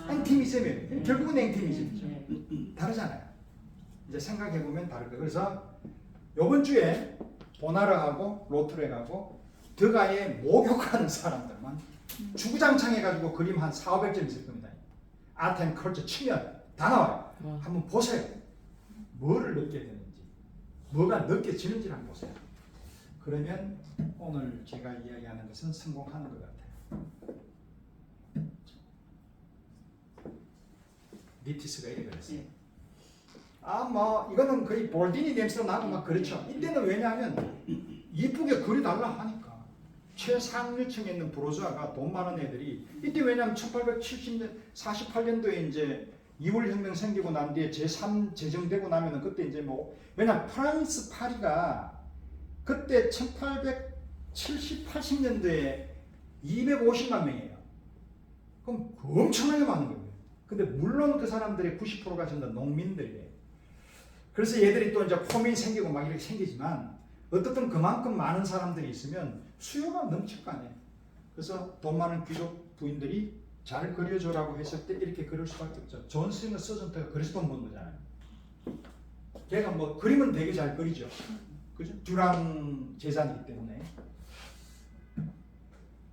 엔티미즘이에요. 결국은 엔티미즘이죠. 다르잖아요. 이제 생각해보면 다를 거예요. 그래서 이번 주에 보나르하고 로트렉하고 드가에 목욕하는 사람들만 주구장창 해가지고 그림 한 400~500점 있을 겁니다. 아트 앤 컬처 치면 다 나와요. 한번 보세요. 뭐를 느끼게 되는지, 뭐가 느껴지는지를 한번 보세요. 그러면 오늘 제가 이야기하는 것은 성공하는 것 같아요. 니티스가 이래 그랬어요. 뭐 이거는 거의 볼디니 냄새도 나고 막 그렇죠. 이때는 왜냐하면 이쁘게 그려달라 하니까 최상류층에 있는 부르주아가 돈 많은 애들이 이때 왜냐하면 1870년 48년도에 이제 2월 혁명 생기고 난 뒤에 제3 제정되고 나면은 그때 이제 뭐 왜냐하면 프랑스 파리가 그때 1870, 80년도에 250만 명이에요. 그럼 엄청나게 많은 거예요. 근데 물론 그 사람들의 90%가 전부 다 농민들이에요. 그래서 얘들이 또 이제 포민이 생기고 막 이렇게 생기지만 어떻든 그만큼 많은 사람들이 있으면 수요가 넘칠 거 아니에요. 그래서 돈 많은 귀족 부인들이 잘 그려줘라고 했을 때 이렇게 그릴 수밖에 없죠. 존 스티븐 서전트가 그래서 돈 번 거잖아요. 걔가 뭐 그림은 되게 잘 그리죠. 그죠? 듀랑 재산이기 때문에.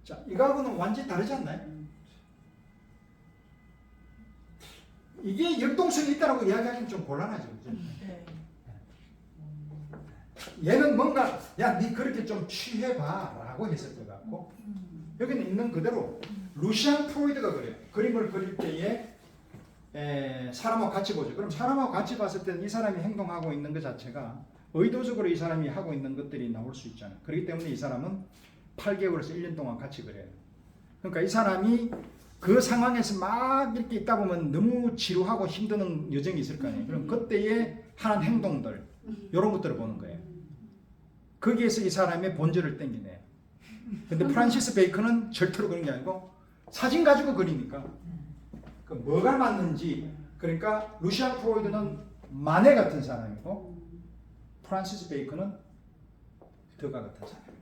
자, 이거하고는 완전히 다르지 않나요? 이게 역동성이 있다고 이야기하기는 좀 곤란하죠. 그죠? 얘는 뭔가 야, 니 그렇게 좀 취해봐 라고 했을 것 같고 여기는 있는 그대로 루시안 프로이드가 그래요. 그림을 그릴 때에 사람하고 같이 보죠. 그럼 사람하고 같이 봤을 때는 이 사람이 행동하고 있는 것 자체가 의도적으로 이 사람이 하고 있는 것들이 나올 수 있잖아요. 그렇기 때문에 이 사람은 8개월에서 1년 동안 같이 그려요. 그러니까 이 사람이 그 상황에서 막 이렇게 있다 보면 너무 지루하고 힘드는 여정이 있을 거 아니에요. 그럼 그때에 하는 행동들 이런 것들을 보는 거예요. 거기에서 이 사람의 본질을 땡기네요. 근데 프란시스 베이컨은 절대로 그런 게 아니고 사진 가지고 그리니까 그 뭐가 맞는지 그러니까 루시안 프로이드는 마네 같은 사람이고 프란시스 베이컨은 드가 같은 사람이에요.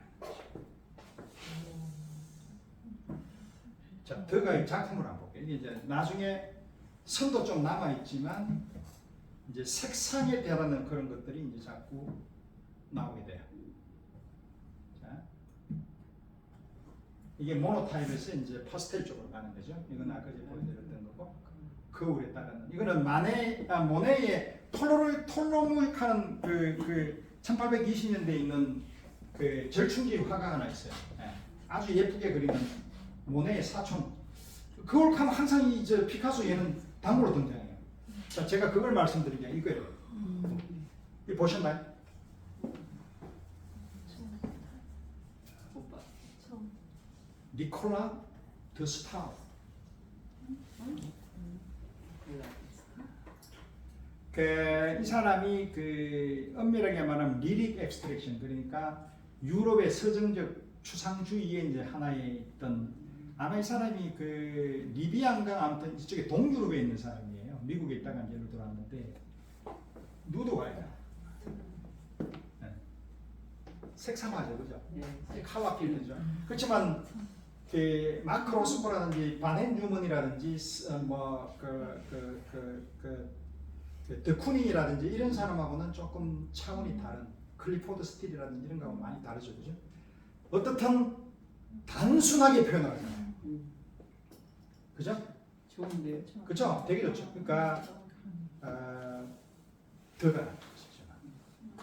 자, 드가의 작품을 한번 볼게요. 이게 이제 나중에 선도 좀 남아 있지만 이제 색상에 대한 그런 것들이 이제 자꾸 나오게 돼요. 자, 이게 모노타입에서 이제 파스텔 쪽으로 가는 거죠. 이건 아까 전에 보여드렸던 거고 거울에 따른 이거는 모네의 톨로무익하는 그 1820년대에 있는 그 절충지 화가 하나 있어요. 아주 예쁘게 그리는 모네의 사촌. 그걸 하면 항상 이 피카소 얘는 단골로 등장해요. 자, 제가 그걸 말씀드리냐 이거예요. 이 보셨나요? 니콜라 드 스타우. 이 사람이 그 엄밀하게 말하면 리릭 앱스트랙션 그러니까 유럽의 서정적 추상주의의 이제 하나에 있던 아마 이 사람이 그 리비안가 아무튼 이쪽에 동유럽에 있는 사람이에요. 미국에 있다가 이제 들어왔는데 누드와예요. 네. 색상화죠, 그죠? 칼라 필드죠. 그렇지만 그 마크 로스코라든지 바넨 뉴먼이라든지 드쿠닝이라든지 이런 사람하고는 조금 차원이 다른 클리포드 스틸이라든지 이런 거하고 많이 다르죠, 그죠? 어떻든 단순하게 표현을 하잖아요. 그죠? 좋은데요. 그죠? 되게 좋죠. 그러니까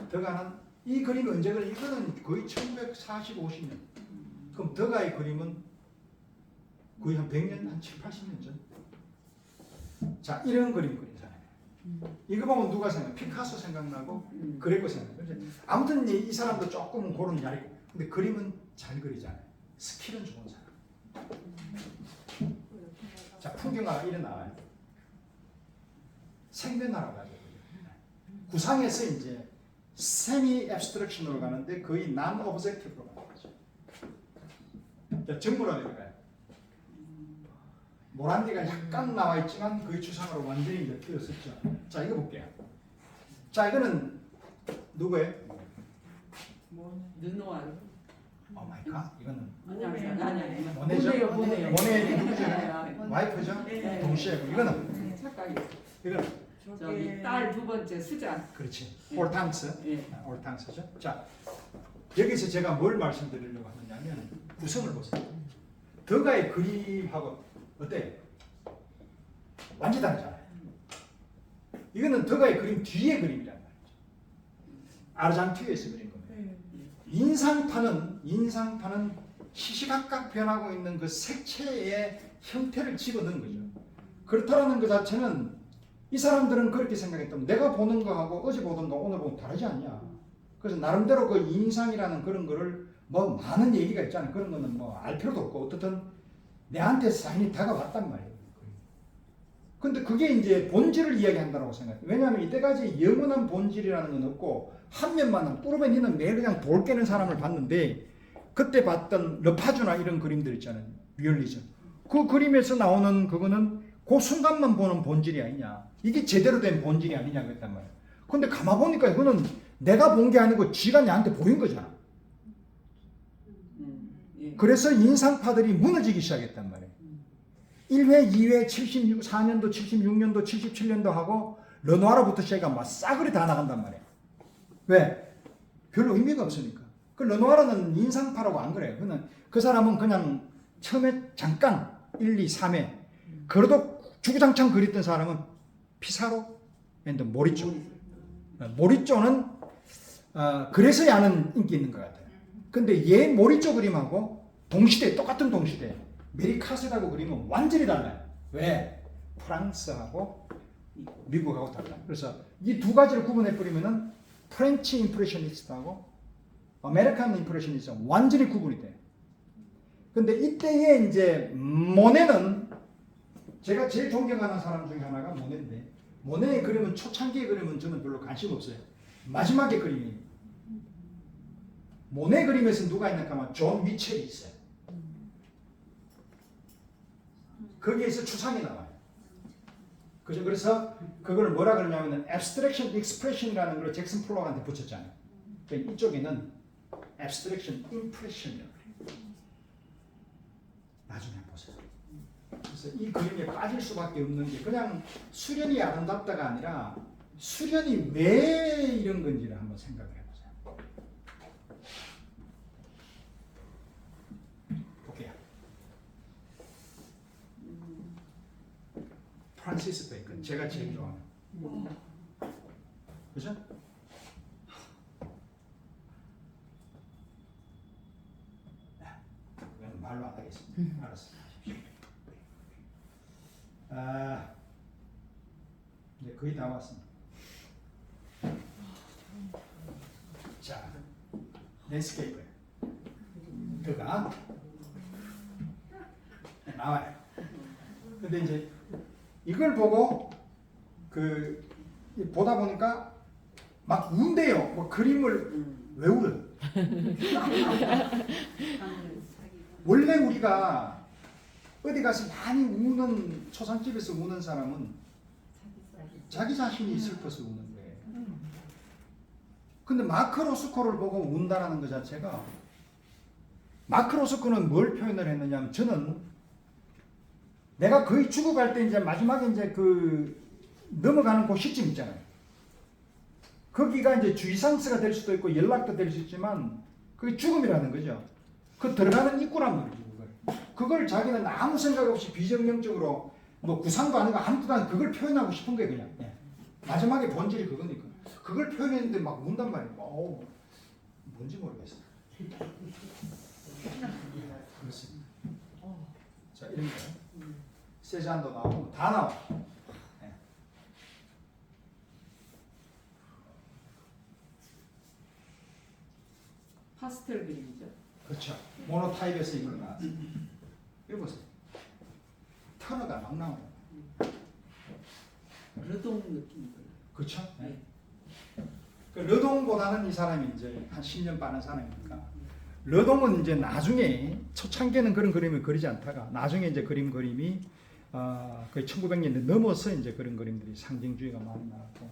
드가는 이 그림이 언제 그린? 이거는 거의 1940, 50년. 그럼 드가의 그림은 거의 한 100년, 한 7, 80년 전. 자, 이런 그림 그린 사람이에요. 이거 보면 누가 생각? 피카소 생각나고 그레고 생각나고. 아무튼 이 사람도 조금 그런 야리고. 근데 그림은 잘 그리잖아요. 스킬은 좋은 사람. 자, 풍경화가 이래 나와요. 생변화라고 하죠. 구상에서 이제 세미 앱스트랙션으로 가는데 거의 난 오브젝티브로 가는 거죠. 자, 정보로 내려가요. 모란디가 약간 나와 있지만 거의 추상으로 완전히 이제 띄었었죠. 자, 이거 볼게요. 자, 이거는 누구예요? 르누아르. 오 마이 갓. 이거는 아니. 모네죠? 모네요. 모네 누구죠? 네. 와이프죠? 네. 동시에 이거는 네, 착각했어. 이거는 저기 딸 두 번째 수잔. 그렇지. 네. 홀탕스. 예. 홀탕스죠. 자, 여기서 제가 뭘 말씀드리려고 하느냐면 구성을 보세요. 더가의 그림하고 어때? 완전 다르잖아요. 이거는 더가의 그림 뒤에 그림이란 말이죠. 아르장티에서 그린 겁니다. 인상파는 시시각각 변하고 있는 그 색채의 형태를 집어넣은 거죠. 그렇다라는 것 자체는 이 사람들은 그렇게 생각했던 내가 보는 거하고 어제 보던 거 오늘 보면 다르지 않냐. 그래서 나름대로 그 인상이라는 그런 거를 뭐 많은 얘기가 있잖아요. 그런 거는 뭐 알 필요도 없고 어떻든 내한테 사인이 다가왔단 말이에요. 근데 그게 이제 본질을 이야기한다고 생각해요. 왜냐하면 이때까지 영원한 본질이라는 건 없고 한 면만 뚫으면 니는 매일 그냥 돌 깨는 사람을 봤는데 그때 봤던 르파주나 이런 그림들 있잖아요. 리얼리즘. 그 그림에서 나오는 그거는 그 순간만 보는 본질이 아니냐. 이게 제대로 된 본질이 아니냐 그랬단 말이에요. 근데 가만 보니까 이거는 내가 본 게 아니고 지가 내한테 보인 거잖아. 예. 그래서 인상파들이 무너지기 시작했단 말이에요. 1회, 2회, 74년도, 76년도, 77년도 하고 르누아르부터 시작해가 막 싸그리 다 나간단 말이에요. 왜? 별로 의미가 없으니까. 그 르누아르는 인상파라고 안 그래요. 그 사람은 그냥 처음에 잠깐 1, 2, 3회 그래도 주구장창 그렸던 사람은 피사로 앤드 모리쪼. 모리쪼는 그래서 야는 인기 있는 것 같아요. 근데 얘 모리쪼 그림하고 동시대 똑같은 동시대 메리카세라고 그림은 완전히 달라요. 왜? 프랑스하고 미국하고 달라요. 그래서 이 두 가지를 구분해 버리면은 프렌치 임프레셔니스트하고 아메리칸 임프레셔니스트 완전히 구분이 돼요. 근데 이때에 이제 모네는 제가 제일 존경하는 사람 중에 하나가 모네인데 모네의 그림은 초창기의 그림은 저는 별로 관심 없어요. 마지막에 그림이 모네 그림에서 누가 있는가 하면 존 미첼이 있어요. 거기에서 추상이 나와요. 그죠? 그래서 그걸 뭐라 그러냐면 abstraction expression이라는 걸 잭슨 폴록한테 붙였잖아요. 그러니까 이쪽에는 abstraction impression이라고 해요. 나중에 보세요. 그래서 이 그림에 빠질 수밖에 없는 게 그냥 수련이 아름답다가 아니라 수련이 왜 이런 건지를 한번 생각을 해보세요. 볼게요. 프란시스 베이컨 제가 제일 좋아하는 그죠? 이건 말로 안 하겠습니다. 알았어. 이제 거의 다 왔습니다. 자, 랜드스케이프 그가 나와요. 근데 이제 이걸 보고 보다 보니까 막 운대요. 뭐 그림을 왜 울어요? 원래 우리가 어디 가서 많이 우는 초상집에서 우는 사람은 자기 자신이 슬퍼서 우는 거예요. 근데 마크 로스코를 보고 운다라는 것 자체가 마크 로스코는 뭘 표현을 했느냐면 저는 내가 거의 죽어갈 때 이제 마지막에 이제 넘어가는 그 시점 있잖아요. 거기가 이제 주의상스가 될 수도 있고 연락도 될 수 있지만 그게 죽음이라는 거죠. 그 들어가는 입구란 말이죠. 그걸 자기는 아무 생각 없이 비정령적으로 뭐 구상도 아니고 아무것도 아니고 그걸 표현하고 싶은 거예요 그냥. 예. 마지막에 본질이 그거니까. 그걸 표현했는데 막 운단 말이에요. 뭔지 모르겠어요. 그렇습니다. 자 이런 거예요. 세잔도 나오고 다 나와. 예. 파스텔 그림이죠. 그렇죠. 모노타입에서 이걸 나왔어요. 이거 보세요. 터너가 막 나오는 르동 느낌. 그렇죠? 네. 그 르동보다는 이 사람이 이제 한 10년 빠른 사람이니까 르동은 이제 나중에 초창기에는 그런 그림을 그리지 않다가 나중에 이제 그림이 거의 1900년대 넘어서 이제 그런 그림들이 상징주의가 많이 나왔고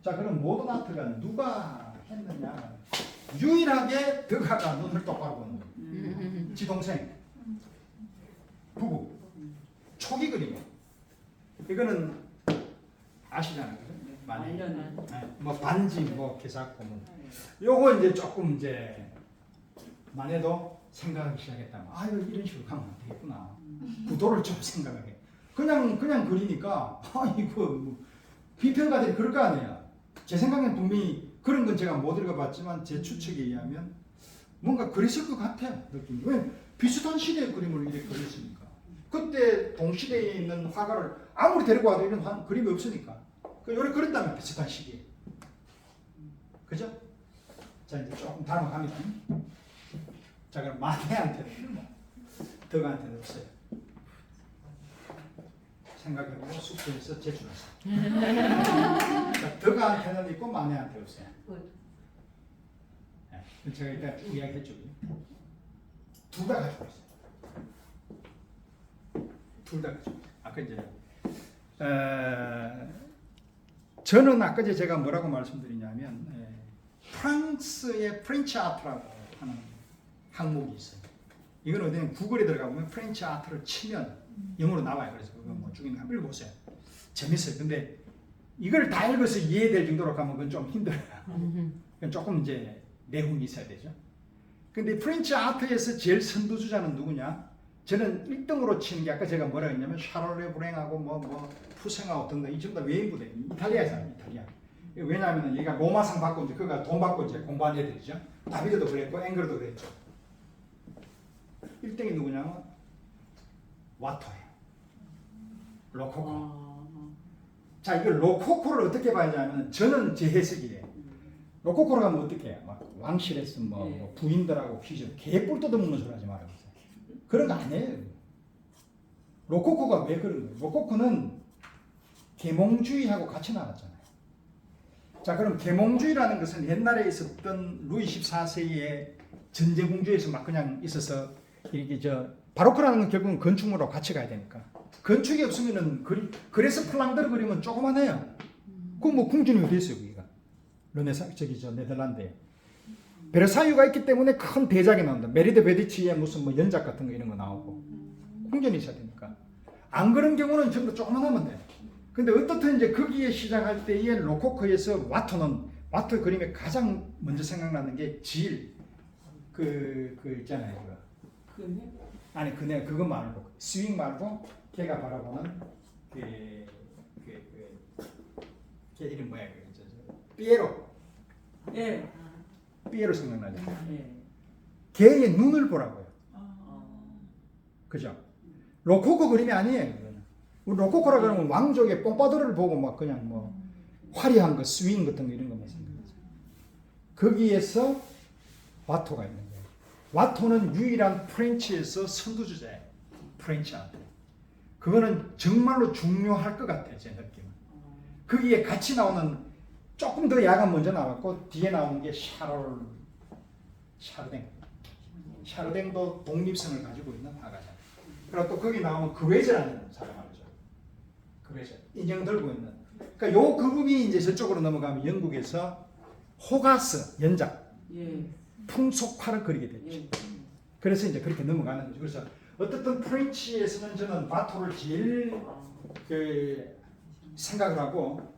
자 그럼 모던 아트가 누가 했느냐 유일하게 드가가 눈을 똑바로 보는 거예요. 지 동생 부부 초기 그림. 이거는 아시잖아요, 그죠? 많이. 말년은. 네, 뭐 반지 뭐 개삭 보면 요거 이제 조금 이제 만해도 생각하기 시작했다면 아유 이런 식으로 가면 안 되겠구나. 구도를 좀 생각하게. 그냥 그리니까 이거 뭐 비평가들이 그럴 거 아니에요. 제 생각엔 분명히 그런 건 제가 못 읽어봤지만 제 추측에 의하면 뭔가 그랬을 것 같아요. 느낌이. 왜 비슷한 시대의 그림을 이렇게 그렸으니까. 그때 동시대에 있는 화가를 아무리 데리고 와도 이런 그림이 없으니까. 요래 그렸다면 비슷한 시기에. 그죠? 자 이제 조금 다음 갑니다. 자 그럼 마네한테는 덕한테는 없어요. 생각해보고 숙소에서 제출하세요. 자, 덕한테는 있고 마네한테 없어요. 네, 제가 일단 쭉 이야기했죠. 둘 다 가지고 있어요. 둘 다 가지고 있어요. 아까 이제 저는 아까 제가 뭐라고 말씀드리냐면 프랑스의 프렌치 아트라고 하는 항목이 있어요. 이건 어디는 구글에 들어가 보면 프렌치 아트를 치면 영어로 나와요. 그래서 그거 뭐 중에 한번 읽어보세요. 재밌어요. 근데 이걸 다 읽어서 이해될 정도로 가면 그건 좀 힘들어요. 그건 조금 이제 내용이 있어야 되죠. 근데 프렌치 아트에서 제일 선두주자는 누구냐? 저는 1등으로 치는 게 아까 제가 뭐라 했냐면 샤를레 브랭하고 뭐 푸생하고 등등 이 전부 다 외인 부대 이탈리아 사람 이탈리아. 왜냐하면 얘가 로마상 받고 이제 그가 돈 받고 이제 공부한 애들이죠. 다비드도 그랬고 앵글도 그랬죠. 1등이 누구냐면 와토예요. 로코코. 자 이걸 로코코를 어떻게 봐야냐면 저는 제 해석이에요. 로코코를 하면 어떻게 해요? 막 왕실에서 뭐 부인들하고 퀴즈 개뿔 뜯어먹는 소리 하지 말아보세요. 그런 거 아니에요. 로코코가 왜 그런 거예요? 로코코는 계몽주의하고 같이 나왔잖아요. 자 그럼 계몽주의라는 것은 옛날에 있었던 루이 14세의 전제공주에서 막 그냥 있어서 이렇게 바로크라는 건 결국은 건축물하고 같이 가야 되니까 건축이 없으면은 그래서 플랑드르 그림은 조그만해요. 그 뭐 궁전이 어디 있어요, 거기가? 네덜란드에 베르사유가 있기 때문에 큰 대작이 나온다. 메리드 베디치의 무슨 뭐 연작 같은 거 이런 거 나오고 궁전이 있어야 되니까 안 그런 경우는 전부 다 조그만하면 돼요. 근데 어떻든 이제 거기에 시작할 때의 로코코에서 와토 그림에 가장 먼저 생각나는 게 질 그 있잖아요, 그거. 아니 그거 말고 스윙 말고 걔가 바라보는 걔 이름 뭐야 피에로. 예. 피에로 생각나죠. 예. 걔의 눈을 보라고요. 그죠? 로코코 그림이 아니에요. 로코코라 그러면 왕족의 뽕바드를 보고 막 그냥 뭐 화려한 거 스윙 같은 거 이런 것만 생각하죠. 거기에서 와토가 있는 거예요. 와토는 유일한 프렌치에서 선두주자예요. 프렌치 아트. 그거는 정말로 중요할 것 같아요. 제 느낌은. 거기에 같이 나오는 조금 더 야가 먼저 나왔고 뒤에 나오는 게 샤르댕. 샤르댕도 독립성을 가지고 있는 화가잖아요. 그리고 또 거기 나오면 그웨즈라는 사람 알죠. 그웨즈. 인형 들고 있는. 그러니까 요 그룹이 이제 저쪽으로 넘어가면 영국에서 호가스 연작. 예. 풍속화를 그리게 됐죠. 그래서 이제 그렇게 넘어가는 거죠. 그래서 어떻든 프렌치에서는 저는 와토를 제일 생각을 하고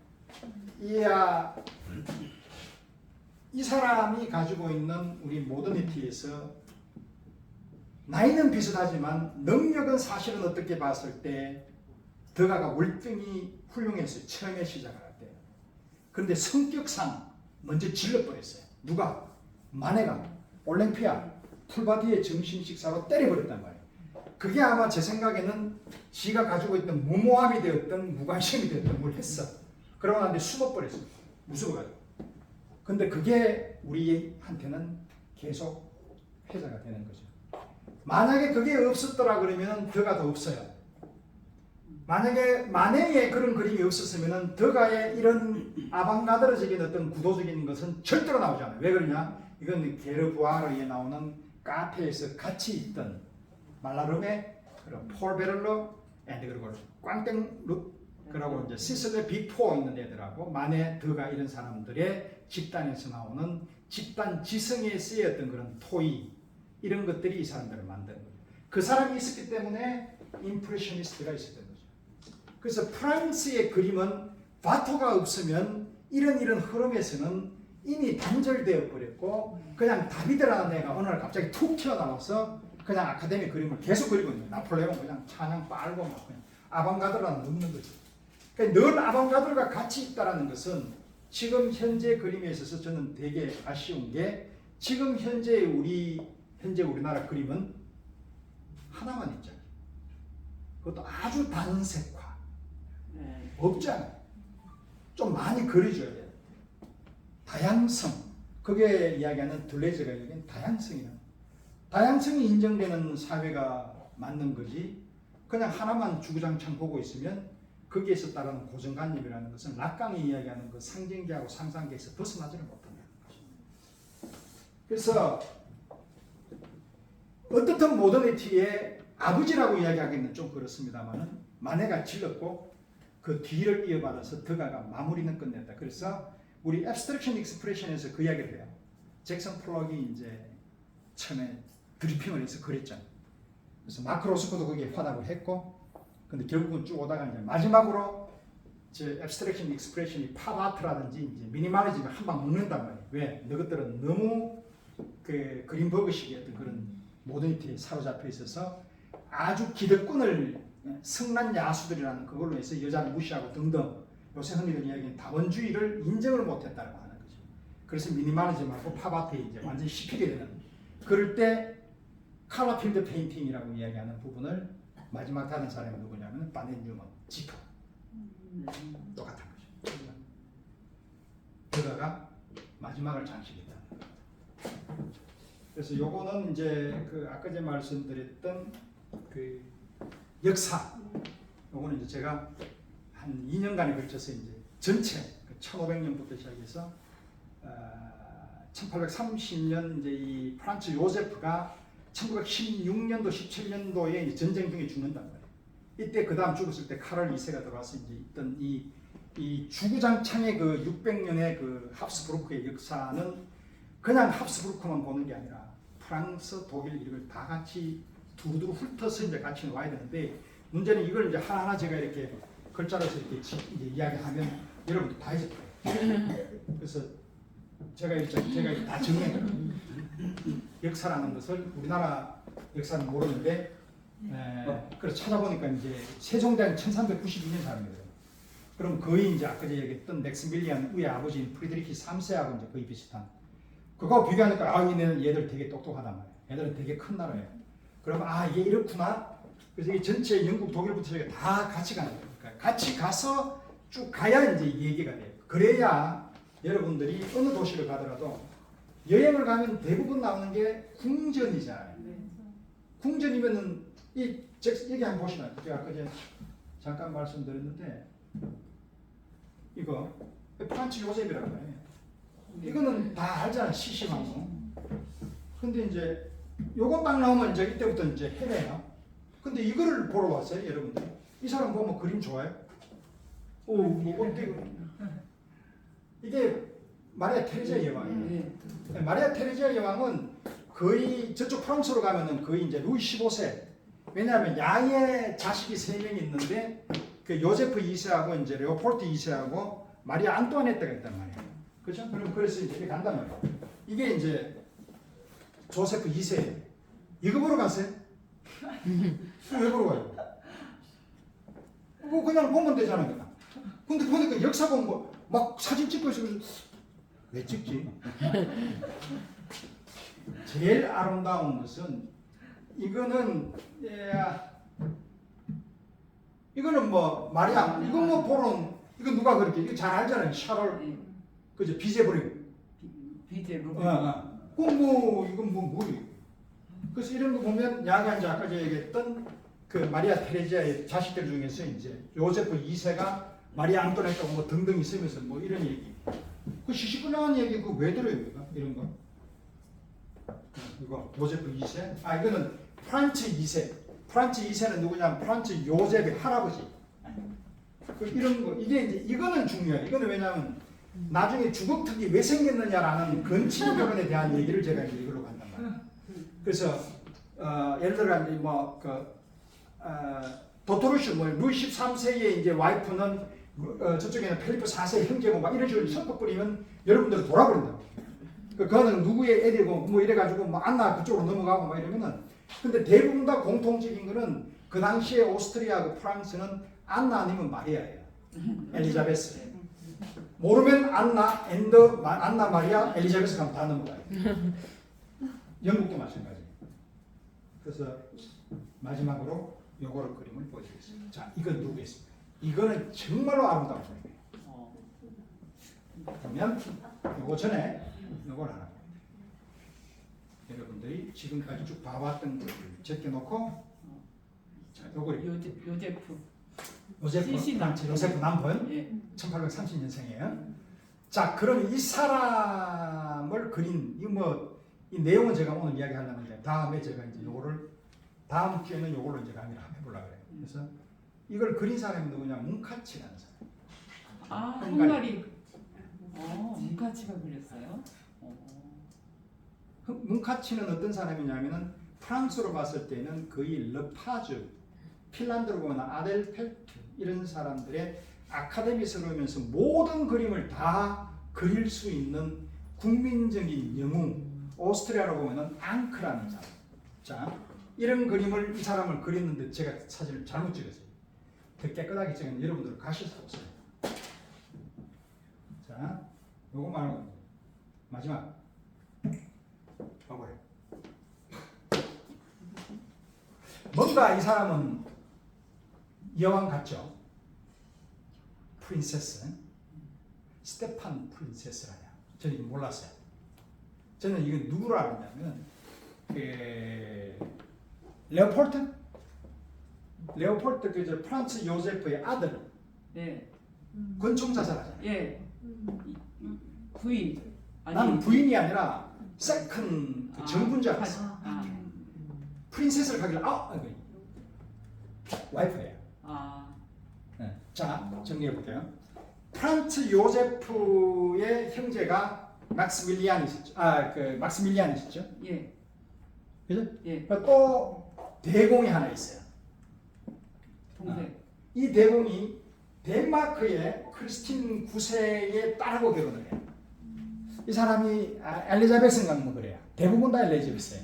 이 사람이 가지고 있는 우리 모더니티에서 나이는 비슷하지만 능력은 사실은 어떻게 봤을 때 드가가 월등히 훌륭했어요. 처음에 시작을 할 때. 그런데 성격상 먼저 질러버렸어요. 누가? 마네가 올랭피아 풀바디의 점심 식사로 때려버렸단 말이에요. 그게 아마 제 생각에는 지가 가지고 있던 무모함이 되었던 무관심이 되었던 뭘 했어. 그러고 나는데 숨어버렸어. 무서워가지고. 근데 그게 우리한테는 계속 회자가 되는 거죠. 만약에 그게 없었더라 그러면 더가 더 없어요. 만약에 마네의 그런 그림이 없었으면 더가의 이런 아방가드르적인 어떤 구도적인 것은 절대로 나오지 않아요. 왜 그러냐? 이건 게르부아르에 나오는 카페에서 같이 있던 말라름의 폴 베를러 그리고 꽝땡 루 그리고 이제 시슬레 빅포 있는 애들하고 마네 더가 이런 사람들의 집단에서 나오는 집단 지성에 쓰였던 그런 토의 이런 것들이 이 사람들을 만든 거예요. 그 사람이 있었기 때문에 임프레셔니스트가 있었던 거죠. 그래서 프랑스의 그림은 바토가 없으면 이런 흐름에서는 이미 단절되어 버렸고 그냥 다비드라는 애가 어느 날 갑자기 툭 튀어나와서 그냥 아카데미 그림을 계속 그리고 있는 거예요. 나폴레옹 그냥 찬양 빨고 막 그냥 아방가드라는 없는 거죠. 그러니까 늘 아방가드가 같이 있다는 것은 지금 현재 그림에 있어서 저는 되게 아쉬운 게 지금 현재 우리나라 그림은 하나만 있잖아요. 그것도 아주 단색화. 네. 없잖아요. 좀 많이 그려줘야 돼요. 다양성. 그게 이야기하는 둘레즈가 얘기하는 다양성이야. 다양성이 인정되는 사회가 맞는 거지. 그냥 하나만 주구장창 보고 있으면 거기에서 따르는 고정관념이라는 것은 락강이 이야기하는 그 상징계하고 상상계에서 벗어나지를 못한다는 거죠. 그래서 어떻든 모더니티의 아버지라고 이야기하기는 좀 그렇습니다만은 마네가 질렀고 그 뒤를 이어받아서 드가가 마무리는 끝냈다. 그래서 우리 앱스트랙션 익스프레션에서 그 이야기를 해요. 잭슨 폴록이 이제 처음에 드리핑을 해서 그랬잖아요. 그래서 마크 로스코도 거기에 화답을 했고, 근데 결국은 쭉 오다가 이제 마지막으로 제 앱스트랙션 익스프레션이 팝아트라든지 이제 미니멀리즘을 한 방 먹는단 말이에요. 왜? 너희들은 너무 그 그린버그식의 어떤 그런 모더니티에 사로잡혀 있어서 아주 기득권을 승난 야수들이라는 그걸로 해서 여자를 무시하고 등등 요새 흔히들 이야기하는 다원주의를 인정을 못했다고 하는 거죠. 그래서 미니멀리즘하고 팝아트에 이제 완전히 씹히게 되는. 그럴 때 컬러필드 페인팅이라고 이야기하는 부분을 마지막 다른 사람이 누구냐면 바넨 뉴먼, 지퍼. 똑같은 거죠. 그러다가 마지막을 장식했다. 그래서 요거는 이제 그 아까 전에 말씀드렸던 그 역사. 요거는 이제 제가 한 2년간에 걸쳐서 이제 전체 1500년부터 시작해서 1830년 이제 이 프란츠 요세프가 1916년도 17년도에 전쟁 중에 죽는단 말이에요. 이때 그 다음 죽었을 때 카를 2세가 들어와서 이제 있던 이 주구장창의 그 600년의 그 합스부르크의 역사는 그냥 합스부르크만 보는 게 아니라 프랑스, 독일 이걸 다 같이 두루두루 훑어서 이제 같이 와야 되는데 문제는 이걸 이제 하나하나 제가 이렇게 글자로서 이렇게 이제 이야기하면 여러분도 다 잊을 거예요. 그래서 제가 다 정리해요. 역사라는 것을 우리나라 역사는 모르는데 그래서 찾아보니까 이제 세종대왕 1392년 사람이에요. 그럼 거의 이제 아까 얘기했던 맥스밀리안 우의 아버지인 프리드리히 3세하고 이제 거의 비슷한. 그거 비교하니까 얘들 되게 똑똑하단 말이에요. 얘들은 되게 큰 나라예요. 그러면 이게 이렇구나. 그래서 이 전체 영국, 독일부터 다 같이 가는 거예요. 그러니까 같이 가서 쭉 가야 이제 얘기가 돼요. 그래야 여러분들이 어느 도시를 가더라도 여행을 가면 대부분 나오는 게 궁전이잖아요. 궁전이면은 여기 한번 보시나요? 제가 아까 전에 잠깐 말씀드렸는데 이거 프란츠 요셉이라고 해요. 이거는 다 알잖아요. 시시한 거. 근데 이제 요거 딱 나오면 이제 이때부터 이제 헤매요. 근데 이거를 보러 왔어요, 여러분들. 이 사람 보면 그림 좋아요? 뭐 어때? 이게 마리아 테레지아 여왕이에요. 마리아 테레지아 여왕은 거의 저쪽 프랑스로 가면은 거의 이제 루이 15세. 왜냐하면 야의 자식이 3명이 있는데 그 요제프 2세하고 이제 레오폴트 2세하고 마리아 안토아네트가 있단 말이에요. 그렇죠? 그래서 이제 이렇게 간단 말이에요. 이게 이제 조세프 2세. 이거 보러 갔어요? 왜 보러 가요? 뭐 그냥 보면 되잖아요. 근데 보니까 역사 공부 막 사진 찍고 있어서 왜 찍지? 제일 아름다운 것은 이거는 이거는 뭐 마리아 이거 뭐 보러 이거 누가 그렇게 이거 잘 알잖아요. 샤롤 그죠? 비제브링 비제로. 뭐 이건 뭐예요? 그래서 이런 거 보면 야가 이제 아까 제가 얘기했던 그 마리아 테레지아의 자식들 중에서 이제 요세프 2세가 마리아 안토네트가 뭐 등등 있으면서 뭐 이런 얘기. 그 시시콜라한 얘기 그 왜 들어요, 이런 거? 이거 요세프 2세? 이거는 프란츠 2세. 프란츠 2세는 누구냐면 프란츠 요셉의 할아버지. 그 이런 거 이게 이제 이거는 중요해요. 이거는 왜냐하면 나중에 주걱턱이 왜 생겼느냐라는 건친 결혼에 대한 얘기를 제가 이제 이걸로 간단 말이에요. 그래서 예를 들어 이제 도토르슈 루이 13세의 이제 와이프는 저쪽에는 필리프 4세 형제고 막 이런 식으로 섞어버리면 여러분들 돌아버린다고. 그거는 누구의 애들고 뭐 이래가지고 뭐 안나 그쪽으로 넘어가고 막 이러면은 근데 대부분 다 공통적인 거는 그 당시에 오스트리아하고 프랑스는 안나 아니면 마리아예요. 엘리자베스. 모르면 안나, 안나 마리아, 엘리자베스 가면 다 넘어가요. 영국도 마찬가지. 그래서 마지막으로 요거를 그림을 보여드리겠습니다. 자, 이건 누구겠습니까? 이거는 정말로 아름다운 그림이에요. 그러면 요거 전에 요걸 하나 봅니다. 여러분들이 지금까지 쭉 봐왔던 것을 제껴놓고 자, 요걸 요제프. 요세프 남편 예. 1830년생이에요. 자, 그럼 이 사람을 그린 이 내용은 제가 오늘 이야기하려는데 다음에 제가 이제 요거를 다음 주에는 요걸로 이제 강의를 한번 해보려고 그래요. 그래서 이걸 그린 사람이 누구냐? 문카치라는 사람. 아, 헝가리. 문카치가 그렸어요? 문카치는 어떤 사람이냐면은 프랑스로 봤을 때는 거의 르파즈, 핀란드로 보면 아델펠트 이런 사람들의 아카데미스러우면서 모든 그림을 다 그릴 수 있는 국민적인 영웅, 오스트리아로 보면은 앙크라는 사람. 자, 이런 그림을 이 사람을 그렸는데 제가 사진을 잘못 찍었어요. 더 깨끗하게 찍으면 여러분들 가실 수 없어요. 자, 요거 말고 마지막 봐봐요. 뭔가 이 사람은 여왕 같죠? 프린세스, 스테판 프린세스라냐? 저는 몰랐어요. 저는 이건 누구를 알았냐면 레오폴트 그 프란츠 요제프의 아들. 네. 권총 자살하잖아요. 예. 부인. 나는 부인이 아니라 세컨 정부인 줄 알았어. 프린세스를 가길래 와이프예요. 네. 자, 정리해 볼게요. 프란츠 요제프의 형제가 막스밀리안이셨죠. 막스밀리안이셨죠. 예. 그죠? 예. 또 대공이 하나 있어요. 동생. 이 대공이 덴마크의 크리스틴 9세의 딸하고 결혼을 해요. 이 사람이 엘리자베스인가 뭐 그래요. 대부분 다 엘리자베스예요.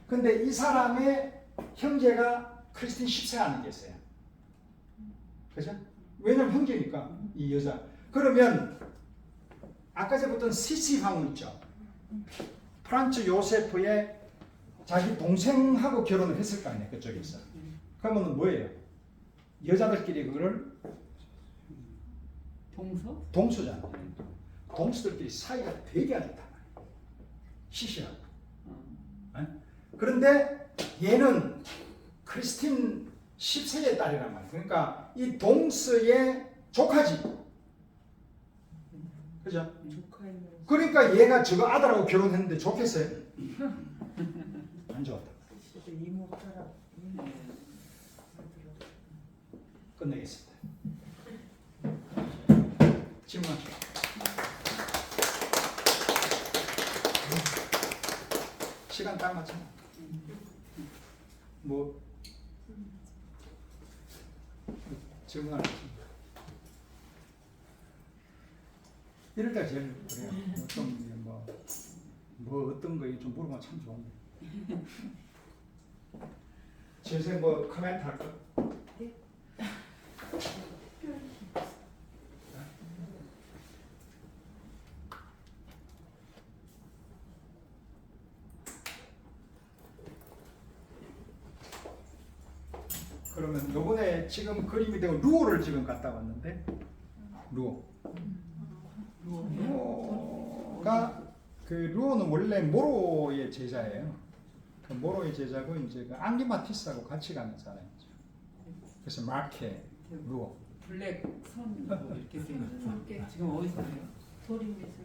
근데 이 사람의 형제가 크리스틴 10세 아는 게 있어요. 그죠? 왜냐면 형제니까 이 여자. 그러면 아까 제가 시시 황후 있죠. 프란츠 요세프의 자기 동생하고 결혼을 했을 거 아니에요. 그쪽에서. 그러면 뭐예요? 여자들끼리 그거를 동서잖아. 동서들끼리 사이가 되게 안 좋단 말이에요. 시시하고. 그런데 얘는 크리스틴 10세의 딸이란 말이에요. 그러니까 이 동서의 조카지. 그죠? 그러니까 얘가 저거 아들하고 결혼했는데 좋겠어요? 안 좋았다. 끝내겠습니다. 질문하시죠. 시간 딱 맞춰. 뭐 질문하시죠. 이럴 때 제일 그래요. 뭐 어떤 거에 좀 물어보면 참 좋은데. 제세 뭐 코멘트 할까? 그러면 요번에 지금 그림이 되고 루오를 지금 갔다 왔는데 루오가 그 루오는 원래 모로의 제자예요. 그 모로의 제자고 이제 그 앙리 마티스하고 같이 가는 사람이죠. 그래서 마케 루오. 블랙 선 이렇게 생긴. 지금 어디서 해요?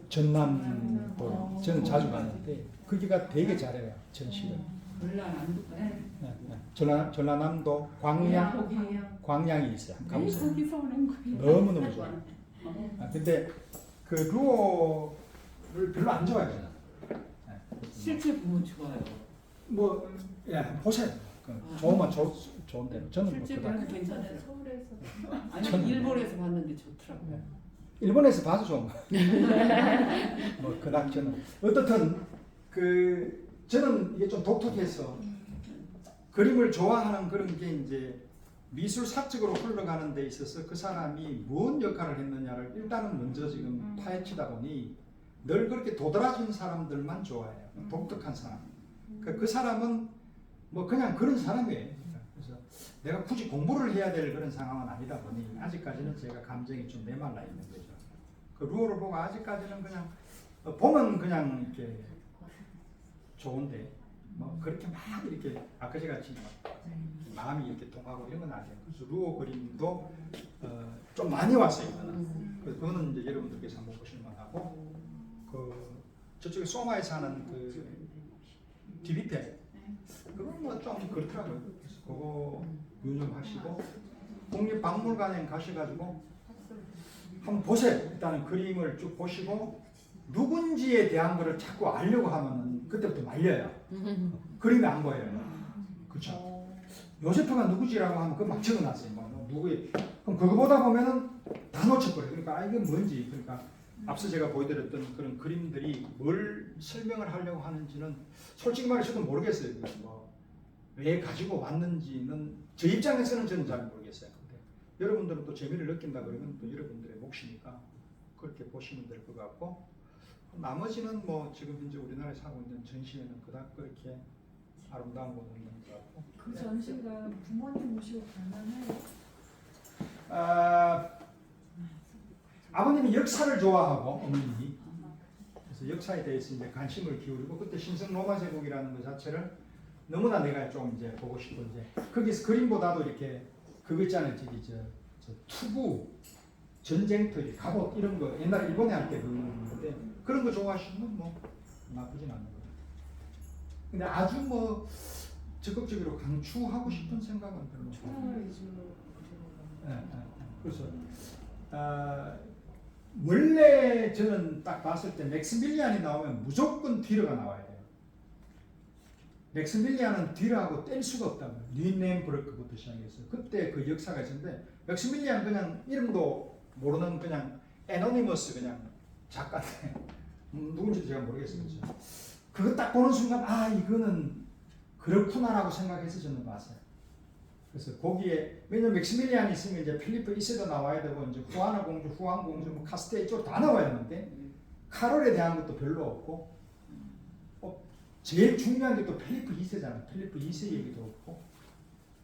전남도. 저는 자주 가는데 거기가 되게 잘해요. 전시를. 전라남도 광양이 있어요. 가보세요. 너무너무 좋아요. 근데 그 루어를 별로 안 좋아해요 저는. 실제 보면 좋아요. 뭐 예, 보세요. 좋으면 좋은데 저는 뭐 실제 그닥 보면 괜찮아요. 서울에서 아니 일본에서 봤는데 좋더라고요. 일본에서 봐서 좋은 거. 뭐 그닥 저는 어떻든 그 저는 이게 좀 독특해서 그림을 좋아하는 그런 게 이제 미술 사적으로 흘러가는 데 있어서 그 사람이 무슨 역할을 했느냐를 일단은 먼저 지금 파헤치다 보니 늘 그렇게 도드라진 사람들만 좋아해요. 독특한 사람. 그 사람은 뭐 그냥 그런 사람이에요. 그래서 내가 굳이 공부를 해야 될 그런 상황은 아니다 보니 아직까지는 제가 감정이 좀 메말라 있는 거죠. 그 루어를 보고 아직까지는 그냥 보면 그냥 이렇게 좋은데 뭐 그렇게 막 이렇게 아까지 같이 막 마음이 이렇게 통하고 이런 건 아니에요. 그래서 루어 그림도 좀 많이 왔어요. 그래서 그거는 이제 여러분들께서 한번 보실 만하고 그 저쪽에 소마에 사는 그 디비테 그건 뭐 좀 그렇더라고요. 그래서 그거 유념하시고 국립박물관에 가셔가지고 한번 보세요. 일단은 그림을 쭉 보시고 누군지에 대한 거를 자꾸 알려고 하면은 그때부터 말려요. 그림이 안 보여요. 그렇죠? 요세프가 누구지라고 하면 그거 막 적어놨어요. 뭐 누구의 그럼 그거 보다 보면은 다 놓쳐버려요. 그러니까 아 이게 뭔지 그러니까 앞서 제가 보여드렸던 그런 그림들이 뭘 설명을 하려고 하는지는 솔직히 말해 저도 모르겠어요. 왜 가지고 왔는지는 제 입장에서는 저는 잘 모르겠어요. 근데 여러분들은 또 재미를 느낀다 그러면 또 여러분들의 몫이니까 그렇게 보시면 될 것 같고 나머지는 뭐 지금 현재 우리나라에서 하고 있는 전시회는 그닥 그렇게 아름다운 곳은 없는 것 같고 그 전시가 부모님 모시고 가면은 아버님이 역사를 좋아하고 어머님이 그래서 역사에 대해서 이제 관심을 기울이고 그때 신성 로마 제국이라는 것 자체를 너무나 내가 좀 이제 보고 싶고 이제 거기서 그림보다도 이렇게 그거 있잖아요. 저기 저 투구 전쟁터 갑옷 이런 거 옛날 일본에 할 때 그런데 그런 거 좋아하시면 뭐 나쁘진 않는 거예요. 근데 아주 뭐 적극적으로 강추하고 싶은 생각은 별로 없어요. 그래서 원래 저는 딱 봤을 때 맥스밀리안이 나오면 무조건 뒤로가 나와야 돼요. 맥스밀리안은 뒤로하고 뗄 수가 없다고요. 뉘넨브르크부터 시작해서 그때 그 역사가 있었는데 맥스밀리안 그냥 이름도 모르는 그냥 애노니머스 그냥 작가인데 누군지도 제가 모르겠어요. 그거 딱 보는 순간 아 이거는 그렇구나라고 생각해서 저는 봤어요. 그래서 거기에 왜냐면 맥시밀리안이 있으면 이제 필리프 2세도 나와야 되고 이제 후아나 공주, 후안 공주, 뭐 카스텔 이쪽 다 나와야 되는데 카롤에 대한 것도 별로 없고 제일 중요한 게 또 필리프 2세잖아요. 필리프 2세 얘기도 없고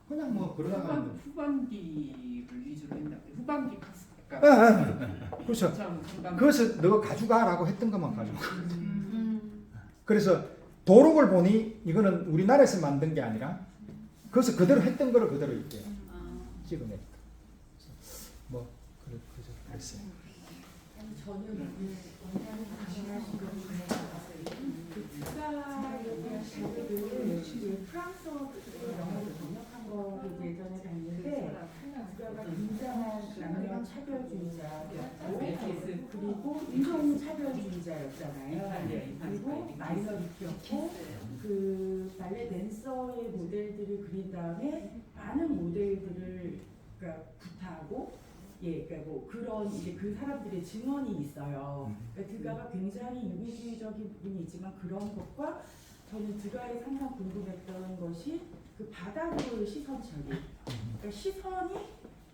그냥 뭐 그러다가 후반기를 위주로 했나 봐요. 후반기 카스텔. 그렇죠. 그래서 너 가져가라고 했던 것만 가져가. 그래서 도록을 보니 이거는 우리나라에서 만든 게 아니라 그래서 그대로 했던 거를 그대로 이렇게 찍어냈다. 뭐 그랬어요. 저는 원장님 말씀하신 것 중에 국가 얘기하신 그 프랑스어 영어로 번역한 거 예전에 봤는데 국가가 굉장한 남녀 차별주의자였고 그리고 인종 차별주의자였잖아요. 그리고 마이너리티였고 그 발레 댄서의 모델들을 그린 다음에 많은 모델들을 그러니까 구타하고 그러니까 뭐 그런 이제 그 사람들의 증언이 있어요. 그러니까 드가가 굉장히 유기주의적인 부분이 있지만 그런 것과 저는 드가에 상당히 궁금했던 것이 그 바닥으로의 시선 처리. 그러니까 시선이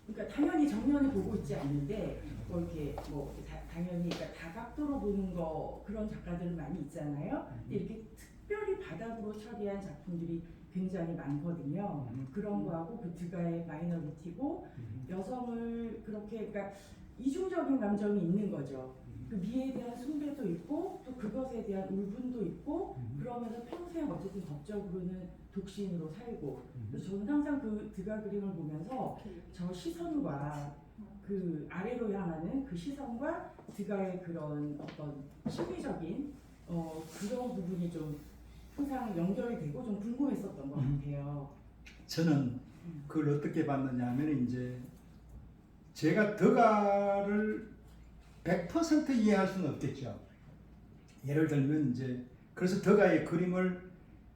그러니까 당연히 정면을 보고 있지 않는데 뭐 이렇게 뭐 당연히 그러니까 다각도로 보는 거 그런 작가들은 많이 있잖아요. 근데 이렇게 특별히 바닥으로 처리한 작품들이 굉장히 많거든요. 그런 거하고 그 드가의 마이너리티고 여성을 그렇게 그러니까 이중적인 감정이 있는 거죠. 그 미에 대한 숭배도 있고 또 그것에 대한 울분도 있고 그러면서 평생 어쨌든 법적으로는 독신으로 살고 그래서 저는 항상 그 드가 그림을 보면서 저 시선과 그 아래로 향하는 그 시선과 드가의 그런 어떤 심리적인 그런 부분이 좀 항상 연결이 되고 좀 궁금했었던 것 같아요. 저는 그걸 어떻게 봤느냐 하면 이제 제가 드가를 100% 이해할 수는 없겠죠. 예를 들면 이제 그래서 더가의 그림을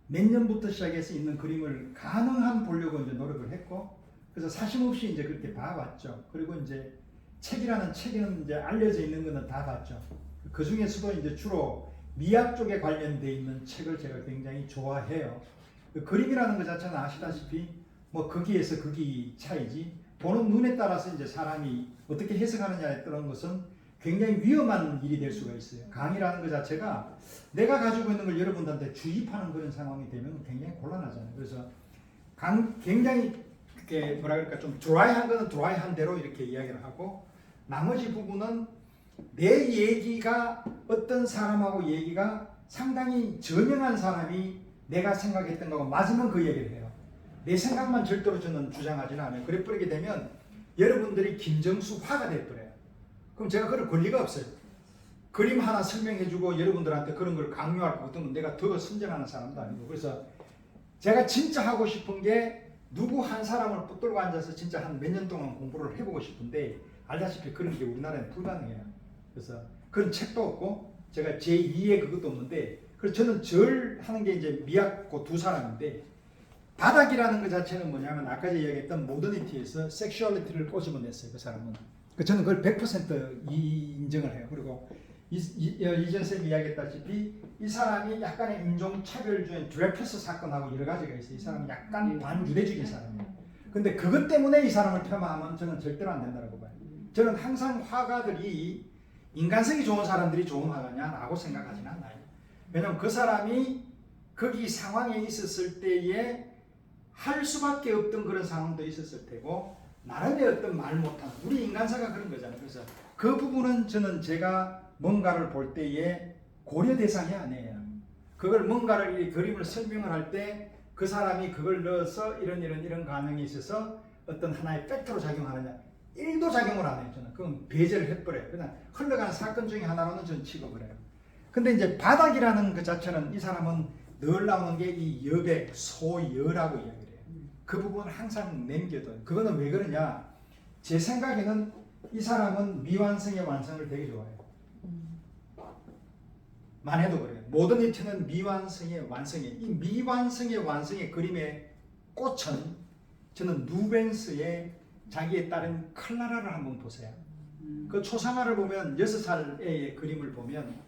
몇 년부터 시작해서 있는 그림을 가능한 보려고 이제 노력을 했고, 그래서 사심없이 이제 그렇게 봐왔죠. 그리고 이제 책이라는 책에는 이제 알려져 있는 거는 다 봤죠. 그 중에서도 이제 주로 미학 쪽에 관련돼 있는 책을 제가 굉장히 좋아해요. 그 그림이라는 것 자체는 아시다시피 뭐 거기에서 거기 차이지, 보는 눈에 따라서 이제 사람이 어떻게 해석하느냐에 따른 것은 굉장히 위험한 일이 될 수가 있어요. 강의라는 것 자체가 내가 가지고 있는 걸 여러분들한테 주입하는 그런 상황이 되면 굉장히 곤란하잖아요. 그래서 굉장히 그게 뭐라 그럴까, 좀 드라이한 거는 드라이한 대로 이렇게 이야기를 하고, 나머지 부분은 내 얘기가 어떤 사람하고 얘기가 상당히 저명한 사람이 내가 생각했던 거하고 맞으면 그 얘기를 해요. 내 생각만 절대로 저는 주장하지는 않아요. 그래 버리게 되면 여러분들이 김정수화가 돼버려요. 그럼 제가 그럴 권리가 없어요. 그림 하나 설명해주고 여러분들한테 그런 걸 강요할 것도 내가 더 선전하는 사람도 아니고. 그래서 제가 진짜 하고 싶은 게 누구 한 사람을 붙들고 앉아서 진짜 한 몇 년 동안 공부를 해보고 싶은데, 알다시피 그런 게 우리나라에는 불가능해요. 그래서 그런 책도 없고 제가 제2의 그것도 없는데, 그래서 저는 절 하는 게 이제 미학고 두 사람인데, 바닥이라는 것 자체는 뭐냐면 아까 제가 이야기했던 모더니티에서 섹슈얼리티를 꼬집어냈어요. 그 사람은. 저는 그걸 100% 인정을 해요. 그리고 이전 쌤이 이야기했다시피 이 사람이 약간의 인종차별주의 드레프스 사건하고 여러 가지가 있어요. 이 사람은 약간 반유대적인 사람이에요. 근데 그것 때문에 이 사람을 폄하하면 저는 절대로 안 된다고 봐요. 저는 항상 화가들이 인간성이 좋은 사람들이 좋은 화가냐라고 생각하지는 않아요. 왜냐하면 그 사람이 거기 상황에 있었을 때에 할 수밖에 없던 그런 상황도 있었을 테고, 나름의 어떤 말 못하는, 우리 인간사가 그런 거잖아요. 그래서 그 부분은 저는 제가 뭔가를 볼 때에 고려 대상이 아니에요. 그걸 뭔가를 이 그림을 설명을 할 때 그 사람이 그걸 넣어서 이런 가능이 있어서 어떤 하나의 팩트로 작용하느냐, 1도 작용을 안 해요. 저는 그건 배제를 해버려요. 그냥 흘러가는 사건 중에 하나로는 저는 취급을 해요. 근데 이제 바닥이라는 그 자체는 이 사람은 늘 나오는 게 이 여백, 소여라고 이야기를 해요. 그 부분을 항상 남겨둬요. 그거는 왜 그러냐, 제 생각에는 이 사람은 미완성의 완성을 되게 좋아해요. 만 해도 그래요. 모더니티는 미완성의 완성에, 이 미완성의 완성의 그림의 꽃은 저는 누벤스의 자기에 따른 클라라를 한번 보세요. 그 초상화를 보면 6살 애의 그림을 보면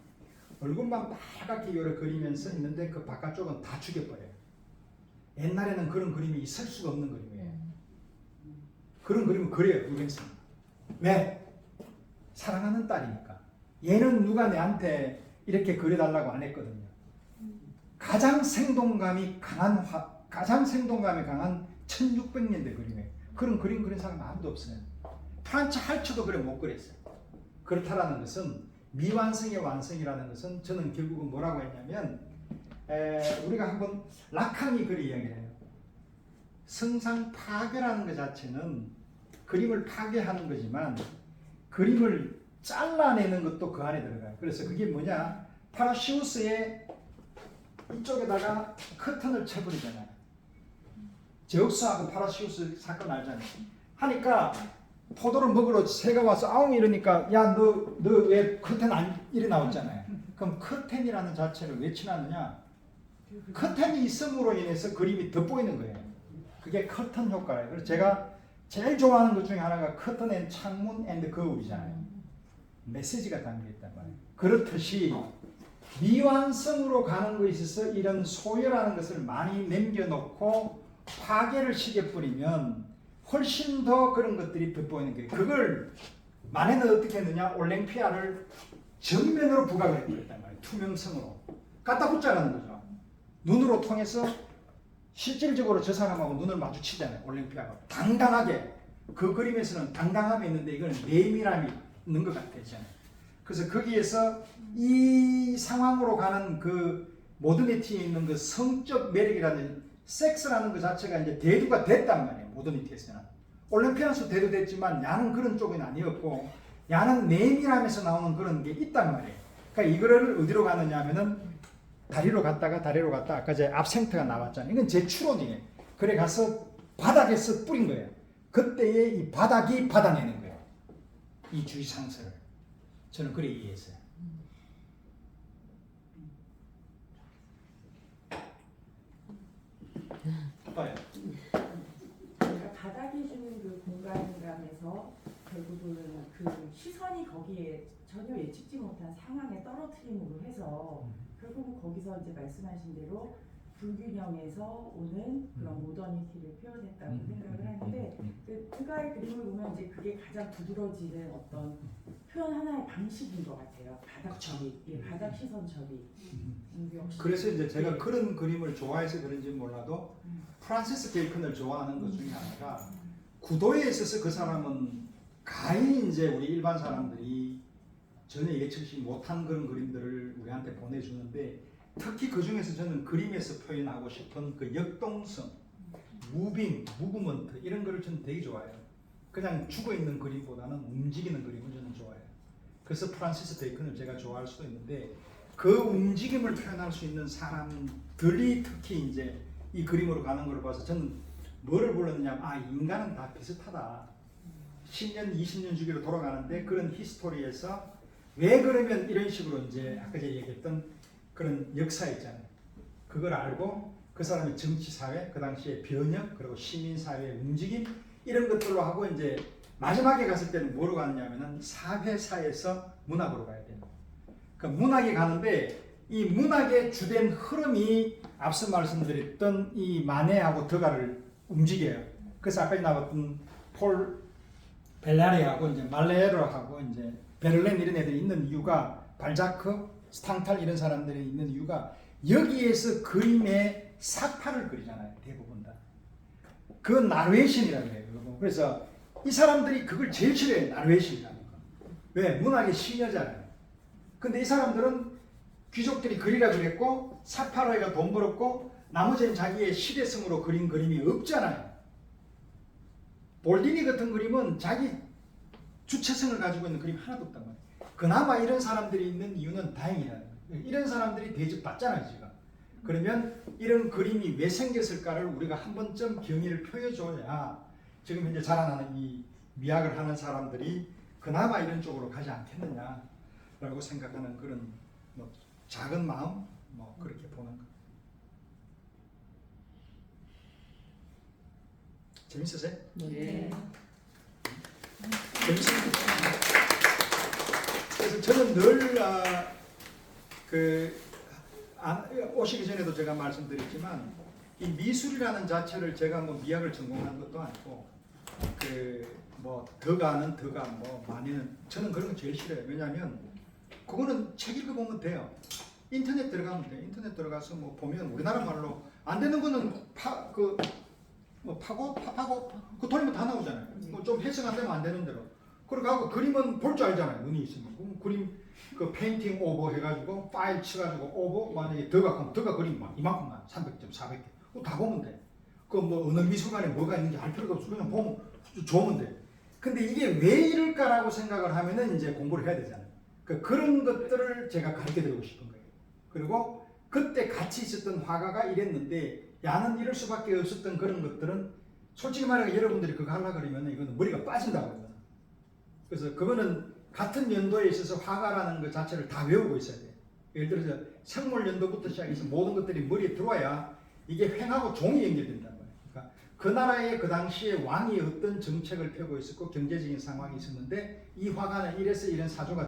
얼굴만 빨갛게 요래 그리면서 있는데 그 바깥쪽은 다 죽여버려요. 옛날에는 그런 그림이 있을 수가 없는 그림이에요. 그런 그림은 그래요, 누벤스는. 왜? 사랑하는 딸이니까. 얘는 누가 내한테 이렇게 그려달라고 안 했거든요. 가장 생동감이 강한 1600년대 그림이에요. 그런 그림 그린 사람 아무도 없어요. 프란츠 할츠도 그래 못 그렸어요. 그렇다라는 것은 미완성의 완성이라는 것은 저는 결국은 뭐라고 했냐면, 우리가 한번 라칸이 그리 이야기를 해요. 성상 파괴라는 것 자체는 그림을 파괴하는 거지만 그림을 잘라내는 것도 그 안에 들어가요. 그래서 그게 뭐냐, 파라시우스의 이쪽에다가 커튼을 쳐버리잖아요. 제우스하고 파라시우스 사건 알잖아요. 하니까 포도를 먹으러 새가 와서 아웅 이러니까, 야 너 왜 커튼 안 이래 나왔잖아요. 그럼 커튼이라는 자체를 왜 칠하느냐, 커튼이 있음으로 인해서 그림이 돋보이는 거예요. 그게 커튼 효과예요. 그래서 제가 제일 좋아하는 것 중에 하나가 커튼 앤 창문 앤 거울이잖아요. 메시지가 담겨있단 말이에요. 그렇듯이 미완성으로 가는 것에 있어서 이런 소유라는 것을 많이 남겨놓고 파괴를 시켜버리면 훨씬 더 그런 것들이 돋보이는 거예요. 그걸 만에는 어떻게 했느냐, 올랭피아를 정면으로 부각을 해버렸단 말이에요. 투명성으로 갖다 붙자라는 거죠. 눈으로 통해서 실질적으로 저 사람하고 눈을 마주치잖아요. 올랭피아가 당당하게, 그 그림에서는 당당함이 있는데 이건 내밀함이 있는 것 같았잖아요. 그래서 거기에서 이 상황으로 가는 그 모더니티에 있는 그 성적 매력이라는, 섹스라는 것 자체가 이제 대두가 됐단 말이에요. 모더니티에서는. 올림피아에서 대두됐지만 야는 그런 쪽은 아니었고, 야는 내밀함에서 나오는 그런 게 있단 말이에요. 그러니까 이거를 어디로 가느냐 하면은 다리로 갔다가 아까 제 압생트가 나왔잖아요. 이건 제 추론이에요. 그래 가서 바닥에서 뿌린 거예요. 그때의 이 바닥이 받아내는 거예요. 이 주의 상서를. 저는 그래 이해했어요. 봐요. 그러니까 바닥이 주는 그 공간감에서 결국은 그 시선이 거기에 전혀 예측지 못한 상황에 떨어뜨림으로 해서 결국은 거기서 이제 말씀하신 대로 불균형에서 오는 그런 모더니티를 표현했다고 생각을 하는데 그가의 그림을 보면 이제 그게 가장 두드러지는 어떤 표현 하나의 방식인 것 같아요. 바닥 처리, 예, 바닥 시선 처리. 역시. 그래서 이제 제가 그런 그림을 좋아해서 그런지 몰라도 프란시스 베이컨을 좋아하는 것 중에 하나가 구도에 있어서 그 사람은 가히 이제 우리 일반 사람들이 전혀 예측치 못한 그런 그림들을 우리한테 보내주는데 특히 그 중에서 저는 그림에서 표현하고 싶은 그 역동성, 무빙, 무브먼트 이런 거를 저는 되게 좋아해요. 그냥 죽어 있는 그림보다는 움직이는 그림을 저는 좋아해요. 그래서 프란시스 베이컨을 제가 좋아할 수도 있는데 그 움직임을 표현할 수 있는 사람들이 특히 이제 이 그림으로 가는 걸 봐서 저는 뭐를 불렀느냐면 아 인간은 다 비슷하다. 10년, 20년 주기로 돌아가는데 그런 히스토리에서 왜 그러면 이런 식으로 이제 아까 제가 얘기했던 그런 역사 있잖아요. 그걸 알고 그 사람의 정치 사회, 그 당시에 변혁, 그리고 시민 사회의 움직임 이런 것들로 하고 이제 마지막에 갔을 때는 뭐로 갔냐면은 사회사에서 문학으로 가야 돼요. 그 문학에 가는데 이 문학의 주된 흐름이 앞서 말씀드렸던 이 마네하고 드가를 움직여요. 그래서 아까 나왔던 폴 벨라리하고 이제 말레르하고 이제 베를렌 이런 애들이 있는 이유가 발자크, 스탕탈 이런 사람들이 있는 이유가 여기에서 그림의 삭파를 그리잖아요. 대부분 다. 그 나레이션이라고 해요. 그래서 이 사람들이 그걸 제일 싫어해요. 나레이션이라는 거. 왜? 문학의 시녀잖아요. 근데 이 사람들은 귀족들이 그리라 그랬고 삭파로이가 돈 벌었고 나머지는 자기의 시대성으로 그린 그림이 없잖아요. 볼디니 같은 그림은 자기 주체성을 가지고 있는 그림이 하나도 없단 말이에요. 그나마 이런 사람들이 있는 이유는 다행이라는 거예요. 이런 사람들이 대접받잖아요 지금. 그러면 이런 그림이 왜 생겼을까를 우리가 한 번쯤 경위를 표해줘야 지금 현재 자라나는 이 미학을 하는 사람들이 그나마 이런 쪽으로 가지 않겠느냐라고 생각하는 그런 뭐 작은 마음 뭐 그렇게 보는 거. 재밌으세요? 네. 재밌습니다. 그래서 저는 늘 오시기 전에도 제가 말씀드렸지만 이 미술이라는 자체를 제가 뭐 미학을 전공한 것도 아니고 뭐 더가는 더가 뭐 많이는 저는 그런 거 제일 싫어요. 왜냐하면 그거는 책 읽어보면 돼요. 인터넷 들어가면 돼. 인터넷 들어가서 뭐 보면 우리나라 말로 안 되는 거는 파고 그 돌리면 다 나오잖아요. 뭐 좀 해석 안 되면 안 되는 대로. 그러고 그림은 볼 줄 알잖아요. 눈이 있으면. 그럼 그림 그 페인팅 오버 해가지고 파일 쳐가지고 오버 만약에 더가 그림 막 이만큼만 300점 400개 그거 다 보면 돼. 그 뭐 어느 미술관에 뭐가 있는지 알 필요도 없어. 그냥 보면 좋으면 돼. 근데 이게 왜 이럴까라고 생각을 하면은 이제 공부를 해야 되잖아요. 그런 것들을 제가 가르쳐드리고 싶은 거예요. 그리고 그때 같이 있었던 화가가 이랬는데 야는 이럴 수밖에 없었던 그런 것들은 솔직히 말하면 여러분들이 그거 하려고 그러면 이거는 머리가 빠진다고요. 그래서 그거는 같은 연도에 있어서 화가라는 것 자체를 다 외우고 있어야 돼요. 예를 들어서 생물 연도부터 시작해서 모든 것들이 머리에 들어와야 이게 횡하고 종이 연결된단 말이에요. 그러니까 그 나라의 그 당시에 왕이 어떤 정책을 펴고 있었고 경제적인 상황이 있었는데 이 화가는 이래서 이런 사조가